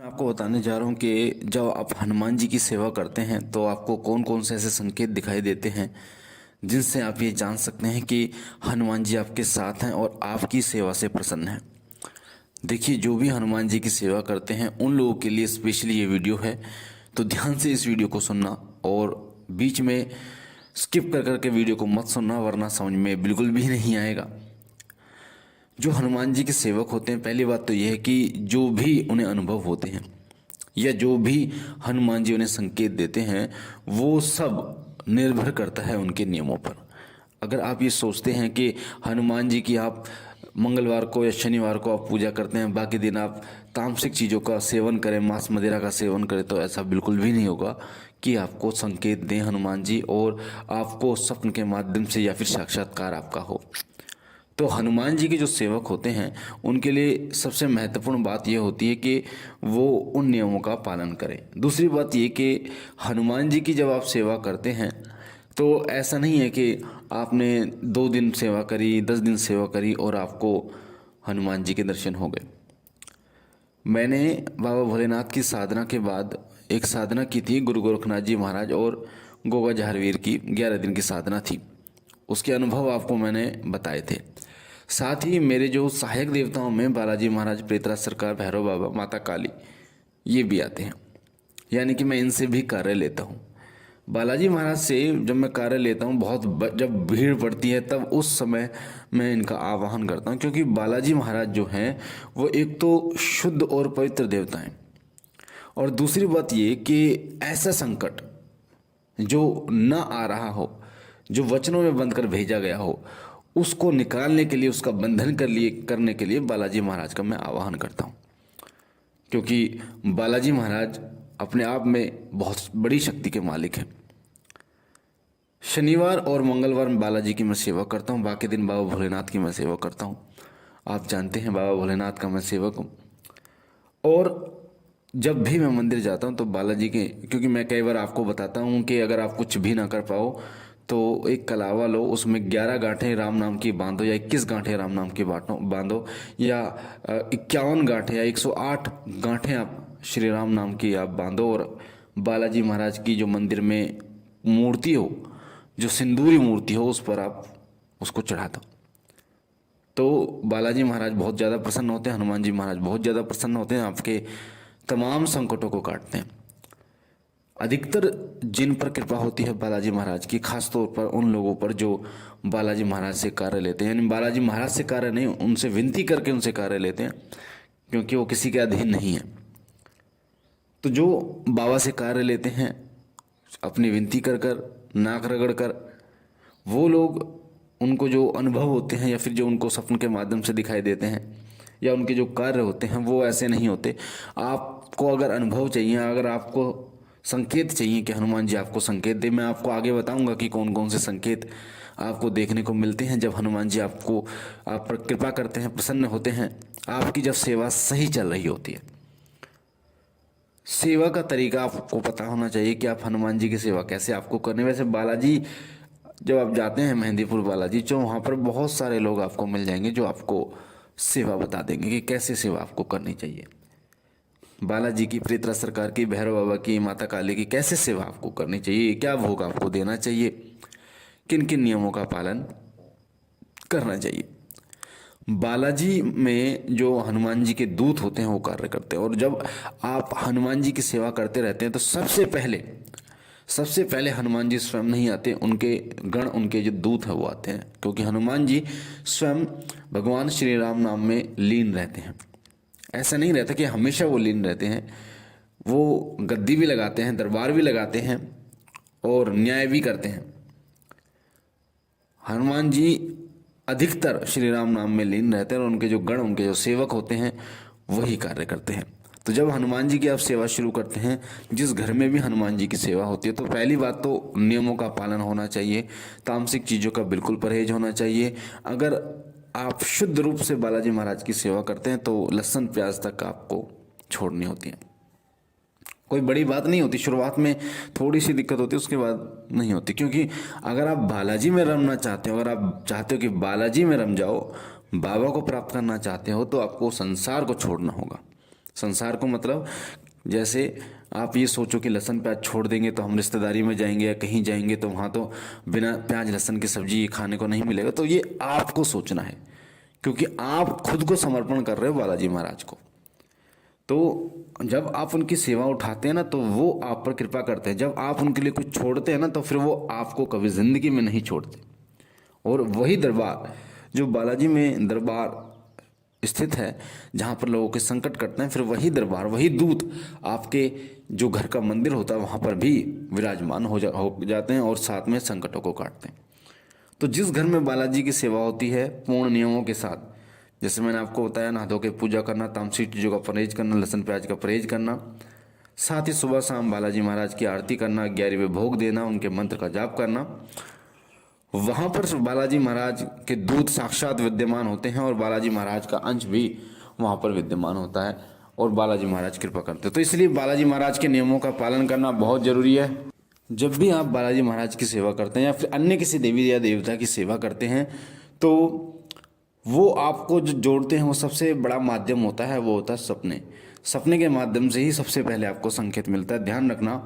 मैं आपको बताने जा रहा हूँ कि जब आप हनुमान जी की सेवा करते हैं तो आपको कौन कौन से ऐसे संकेत दिखाई देते हैं जिनसे आप ये जान सकते हैं कि हनुमान जी आपके साथ हैं और आपकी सेवा से प्रसन्न हैं। देखिए, जो भी हनुमान जी की सेवा करते हैं उन लोगों के लिए स्पेशली ये वीडियो है, तो ध्यान से इस वीडियो को सुनना और बीच में स्किप कर करके वीडियो को मत सुनना, वरना समझ में बिल्कुल भी नहीं आएगा। जो हनुमान जी के सेवक होते हैं, पहली बात तो यह है कि जो भी उन्हें अनुभव होते हैं या जो भी हनुमान जी उन्हें संकेत देते हैं वो सब निर्भर करता है उनके नियमों पर। अगर आप ये सोचते हैं कि हनुमान जी की आप मंगलवार को या शनिवार को आप पूजा करते हैं, बाकी दिन आप तामसिक चीज़ों का सेवन करें, मांस मदिरा का सेवन करें, तो ऐसा बिल्कुल भी नहीं होगा कि आपको संकेत दें हनुमान जी और आपको स्वप्न के माध्यम से या फिर साक्षात्कार आपका हो। तो हनुमान जी के जो सेवक होते हैं उनके लिए सबसे महत्वपूर्ण बात यह होती है कि वो उन नियमों का पालन करें। दूसरी बात ये कि हनुमान जी की जब आप सेवा करते हैं तो ऐसा नहीं है कि आपने 2 दिन सेवा करी, 10 दिन सेवा करी और आपको हनुमान जी के दर्शन हो गए। मैंने बाबा भोलेनाथ की साधना के बाद एक साधना की थी, गुरु गोरखनाथ जी महाराज और गोगा झारवीर की 11 दिन की साधना थी। उसके अनुभव आपको मैंने बताए थे। साथ ही मेरे जो सहायक देवताओं में बालाजी महाराज, प्रेतराज सरकार, भैरव बाबा, माता काली, ये भी आते हैं, यानी कि मैं इनसे भी कार्य लेता हूँ। बालाजी महाराज से जब मैं कार्य लेता हूँ, जब भीड़ पड़ती है तब उस समय मैं इनका आवाहन करता हूँ, क्योंकि बालाजी महाराज जो हैं वो एक तो शुद्ध और पवित्र देवता हैं, और दूसरी बात ये कि ऐसा संकट जो न आ रहा हो, जो वचनों में बंद कर भेजा गया हो, उसको निकालने के लिए, उसका बंधन करने के लिए बालाजी महाराज का मैं आवाहन करता हूँ। क्योंकि बालाजी महाराज अपने आप में बहुत बड़ी शक्ति के मालिक हैं। शनिवार और मंगलवार में बालाजी की मैं सेवा करता हूँ, बाकी दिन बाबा भोलेनाथ की मैं सेवा करता हूँ। आप जानते हैं बाबा भोलेनाथ का मैं सेवक हूँ। और जब भी मैं मंदिर जाता हूँ तो बालाजी के, क्योंकि मैं कई बार आपको बताता हूँ कि अगर आप कुछ भी ना कर पाओ तो एक कलावा लो, उसमें 11 गांठें राम नाम की बांधो या 21 गांठें राम नाम की बांधो या 51 गांठें या 108 गांठें आप श्री राम नाम की आप बांधो, और बालाजी महाराज की जो मंदिर में मूर्ति हो, जो सिंदूरी मूर्ति हो, उस पर आप उसको चढ़ा दो। तो बालाजी महाराज बहुत ज़्यादा प्रसन्न होते हैं, हनुमान जी महाराज बहुत ज़्यादा प्रसन्न होते हैं, आपके तमाम संकटों को काटते हैं। अधिकतर जिन पर कृपा होती है बालाजी महाराज की, खास तौर पर उन लोगों पर जो बालाजी महाराज से कार्य लेते हैं, यानी बालाजी महाराज से कार्य नहीं, उनसे विनती करके उनसे कार्य लेते हैं, क्योंकि वो किसी के अधीन नहीं है। तो जो बाबा से कार्य लेते हैं अपनी विनती कर कर, नाक रगड़ कर, वो लोग, उनको जो अनुभव होते हैं या फिर जो उनको सपन के माध्यम से दिखाई देते हैं या उनके जो कार्य होते हैं वो ऐसे नहीं होते। आपको अगर अनुभव चाहिए, अगर आपको संकेत चाहिए कि हनुमान जी आपको संकेत दे, मैं आपको आगे बताऊंगा कि कौन कौन से संकेत आपको देखने को मिलते हैं जब हनुमान जी आप पर कृपा करते हैं, प्रसन्न होते हैं, आपकी जब सेवा सही चल रही होती है। सेवा का तरीका आपको पता होना चाहिए कि आप हनुमान जी की सेवा कैसे आपको करनी। वैसे बालाजी जब आप जाते हैं मेहंदीपुर बालाजी, तो वहाँ पर बहुत सारे लोग आपको मिल जाएंगे जो आपको सेवा बता देंगे कि कैसे सेवा आपको करनी चाहिए। बालाजी की, प्रेतराज सरकार की, भैरव बाबा की, माता काली की कैसे सेवा आपको करनी चाहिए, क्या भोग आपको देना चाहिए, किन किन नियमों का पालन करना चाहिए। बालाजी में जो हनुमान जी के दूत होते हैं वो कार्य करते हैं, और जब आप हनुमान जी की सेवा करते रहते हैं तो सबसे पहले हनुमान जी स्वयं नहीं आते, उनके गण, उनके जो दूत है वो आते हैं, क्योंकि हनुमान जी स्वयं भगवान श्री राम नाम में लीन रहते हैं। ऐसा नहीं रहता कि हमेशा वो लीन रहते हैं, वो गद्दी भी लगाते हैं, दरबार भी लगाते हैं और न्याय भी करते हैं। हनुमान जी अधिकतर श्री राम नाम में लीन रहते हैं और उनके जो गण, उनके जो सेवक होते हैं वही कार्य करते हैं। तो जब हनुमान जी की आप सेवा शुरू करते हैं, जिस घर में भी हनुमान जी की सेवा होती है, तो पहली बात तो नियमों का पालन होना चाहिए, तामसिक चीज़ों का बिल्कुल परहेज होना चाहिए। अगर आप शुद्ध रूप से बालाजी महाराज की सेवा करते हैं तो लहसुन प्याज तक आपको छोड़नी होती है। कोई बड़ी बात नहीं होती, शुरुआत में थोड़ी सी दिक्कत होती है, उसके बाद नहीं होती। क्योंकि अगर आप बालाजी में रमना चाहते हो, अगर आप चाहते हो कि बालाजी में रम जाओ, बाबा को प्राप्त करना चाहते हो, तो आपको संसार को छोड़ना होगा। संसार को मतलब जैसे आप ये सोचो कि लहसुन प्याज छोड़ देंगे तो हम रिश्तेदारी में जाएंगे या कहीं जाएंगे तो वहाँ तो बिना प्याज लहसुन की सब्जी खाने को नहीं मिलेगा। तो ये आपको सोचना है, क्योंकि आप खुद को समर्पण कर रहे हो बालाजी महाराज को। तो जब आप उनकी सेवा उठाते हैं ना तो वो आप पर कृपा करते हैं। जब आप उनके लिए कुछ छोड़ते हैं ना तो फिर वो आपको कभी जिंदगी में नहीं छोड़ते। और वही दरबार जो बालाजी में दरबार स्थित है जहाँ पर लोगों के संकट कटते हैं, फिर वही दरबार वही दूत आपके जो घर का मंदिर होता है वहाँ पर भी विराजमान हो जाते हैं और साथ में संकटों को काटते हैं। तो जिस घर में बालाजी की सेवा होती है पूर्ण नियमों के साथ, जैसे मैंने आपको बताया, नहा धो के पूजा करना, तामसिक चीज़ों का परहेज करना, लहसुन प्याज का परहेज करना, साथ ही सुबह शाम बालाजी महाराज की आरती करना, 11वें भोग देना, उनके मंत्र का जाप करना, वहाँ पर बालाजी महाराज के दूत साक्षात विद्यमान होते हैं और बालाजी महाराज का अंश भी वहाँ पर विद्यमान होता है और बालाजी महाराज कृपा करते हैं। तो इसलिए बालाजी महाराज के नियमों का पालन करना बहुत जरूरी है। जब भी आप बालाजी महाराज की सेवा करते हैं या फिर अन्य किसी देवी या देवता की सेवा करते हैं तो वो आपको जो जोड़ते हैं वो सबसे बड़ा माध्यम होता है, वो होता है सपने। सपने के माध्यम से ही सबसे पहले आपको संकेत मिलता है। ध्यान रखना,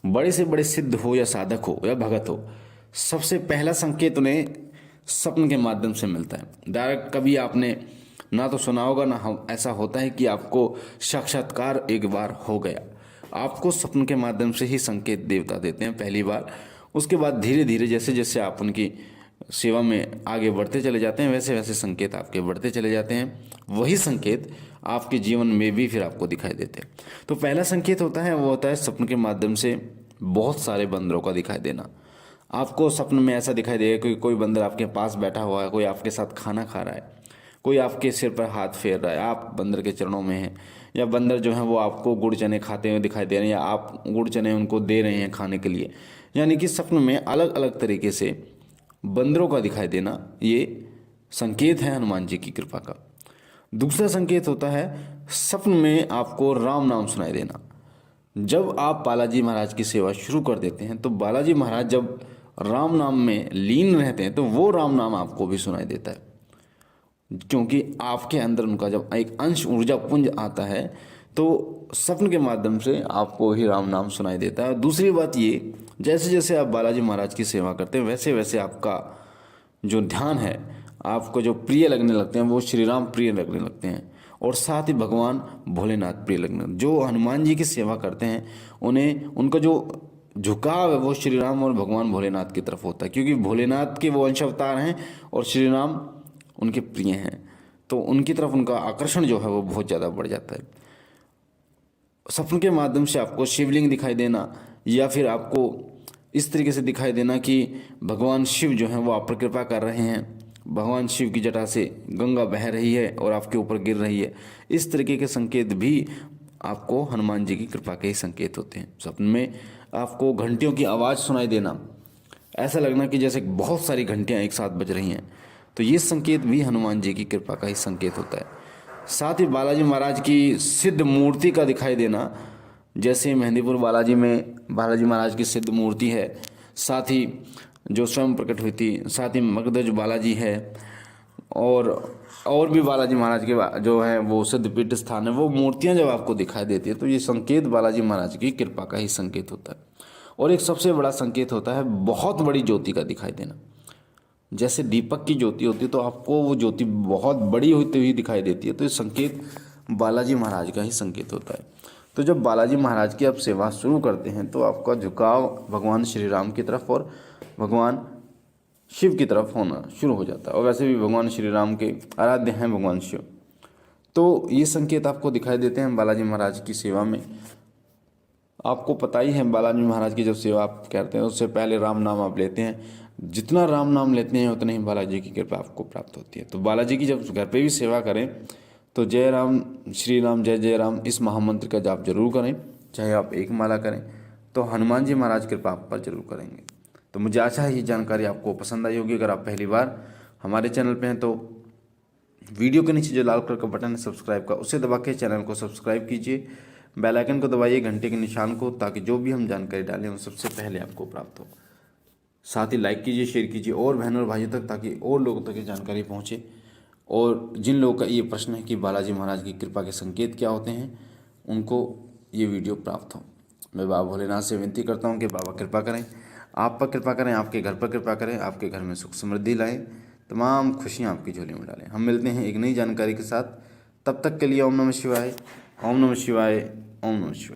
बड़े से बड़े सिद्ध हो या साधक हो या भगत हो, सबसे पहला संकेत उन्हें स्वप्न के माध्यम से मिलता है। डायरेक्ट कभी आपने ना तो सुना होगा ना ऐसा होता है कि आपको साक्षात्कार एक बार हो गया। आपको स्वप्न के माध्यम से ही संकेत देवता देते हैं पहली बार। उसके बाद धीरे धीरे जैसे जैसे आप उनकी सेवा में आगे बढ़ते चले जाते हैं वैसे वैसे संकेत आपके बढ़ते चले जाते हैं। वही संकेत आपके जीवन में भी फिर आपको दिखाई देते हैं। तो पहला संकेत होता है वो होता है स्वप्न के माध्यम से बहुत सारे बंदरों का दिखाई देना। आपको स्वप्न में ऐसा दिखाई देगा कि कोई बंदर आपके पास बैठा हुआ है, कोई आपके साथ खाना खा रहा है, कोई आपके सिर पर हाथ फेर रहा है, आप बंदर के चरणों में हैं, या बंदर जो है वो आपको गुड़ चने खाते हुए दिखाई दे रहे हैं या आप गुड़ चने उनको दे रहे हैं खाने के लिए। यानी कि स्वप्न में अलग अलग तरीके से बंदरों का दिखाई देना ये संकेत है हनुमान जी की कृपा का। दूसरा संकेत होता है स्वप्न में आपको राम नाम सुनाई देना। जब आप बालाजी महाराज की सेवा शुरू कर देते हैं तो बालाजी महाराज जब राम नाम में लीन रहते हैं तो वो राम नाम आपको भी सुनाई देता है, क्योंकि आपके अंदर उनका जब एक अंश ऊर्जा पुंज आता है तो स्वप्न के माध्यम से आपको ही राम नाम सुनाई देता है। दूसरी बात ये, जैसे जैसे आप बालाजी महाराज की सेवा करते हैं वैसे वैसे आपका जो ध्यान है आपको जो प्रिय लगने लगते हैं वो श्री राम प्रिय लगने लगते हैं और साथ ही भगवान भोलेनाथ प्रिय लगने। जो हनुमान जी की सेवा करते हैं उन्हें उनका जो झुकाव है वो श्री राम और भगवान भोलेनाथ की तरफ होता है, क्योंकि भोलेनाथ के वो अंश अवतार हैं और श्री राम उनके प्रिय हैं, तो उनकी तरफ उनका आकर्षण जो है वो बहुत ज़्यादा बढ़ जाता है। स्वप्न के माध्यम से आपको शिवलिंग दिखाई देना या फिर आपको इस तरीके से दिखाई देना कि भगवान शिव जो हैं वो आप पर कृपा कर रहे हैं, भगवान शिव की जटा से गंगा बह रही है और आपके ऊपर गिर रही है, इस तरीके के संकेत भी आपको हनुमान जी की कृपा के ही संकेत होते हैं। स्वप्न में आपको घंटियों की आवाज़ सुनाई देना, ऐसा लगना कि जैसे बहुत सारी घंटियाँ एक साथ बज रही हैं, तो ये संकेत भी हनुमान जी की कृपा का ही संकेत होता है। साथ ही बालाजी महाराज की सिद्ध मूर्ति का दिखाई देना, जैसे मेहंदीपुर बालाजी में बालाजी महाराज की सिद्ध मूर्ति है, साथ ही जो स्वयं प्रकट हुई थी, साथ ही मगधज बालाजी है और भी बालाजी महाराज के जो है वो सिद्धपीठ स्थान है, वो मूर्तियां जब आपको दिखाई देती है तो ये संकेत बालाजी महाराज की कृपा का ही संकेत होता है। और एक सबसे बड़ा संकेत होता है बहुत बड़ी ज्योति का दिखाई देना। जैसे दीपक की ज्योति होती है तो आपको वो ज्योति बहुत बड़ी होती हुई दिखाई देती है, तो ये संकेत बालाजी महाराज का ही संकेत होता है। तो जब बालाजी महाराज की आप सेवा शुरू करते हैं तो आपका झुकाव भगवान श्री राम की तरफ और भगवान शिव की तरफ होना शुरू हो जाता है। और वैसे भी भगवान श्री राम के आराध्य हैं भगवान शिव, तो ये संकेत आपको दिखाई देते हैं बालाजी महाराज की सेवा में। आपको पता ही है बालाजी महाराज की जब सेवा आप करते हैं उससे पहले राम नाम आप लेते हैं, जितना राम नाम लेते हैं उतना ही बालाजी की कृपा आपको प्राप्त होती है। तो बालाजी की जब घर पे भी सेवा करें तो जय राम श्री राम जय जय राम इस महामंत्र का जाप जरूर करें, चाहे आप एक माला करें, तो हनुमान जी महाराज कृपा आप पर जरूर करेंगे। तो मुझे आशा है ये जानकारी आपको पसंद आई होगी। अगर आप पहली बार हमारे चैनल पे हैं तो वीडियो के नीचे जो लाल कलर का बटन है सब्सक्राइब का, उसे दबा के चैनल को सब्सक्राइब कीजिए, बेल आइकन को दबाइए, घंटे के निशान को, ताकि जो भी हम जानकारी डालें वो सबसे पहले आपको प्राप्त हो। साथ ही लाइक कीजिए, शेयर कीजिए और बहनों और भाइयों तक, ताकि और लोगों तक ये जानकारी पहुँचे और जिन लोगों का ये प्रश्न है कि बालाजी महाराज की कृपा के संकेत क्या होते हैं, उनको ये वीडियो प्राप्त हो। मैं बाबा भोलेनाथ से विनती करता हूँ कि बाबा कृपा करें, आप पर कृपा करें, आपके घर पर कृपा करें, आपके घर में सुख समृद्धि लाएं, तमाम खुशियाँ आपकी झोली में डालें। हम मिलते हैं एक नई जानकारी के साथ, तब तक के लिए ओम नमः शिवाय, ओम नमः शिवाय, ओम नमः शिवाय।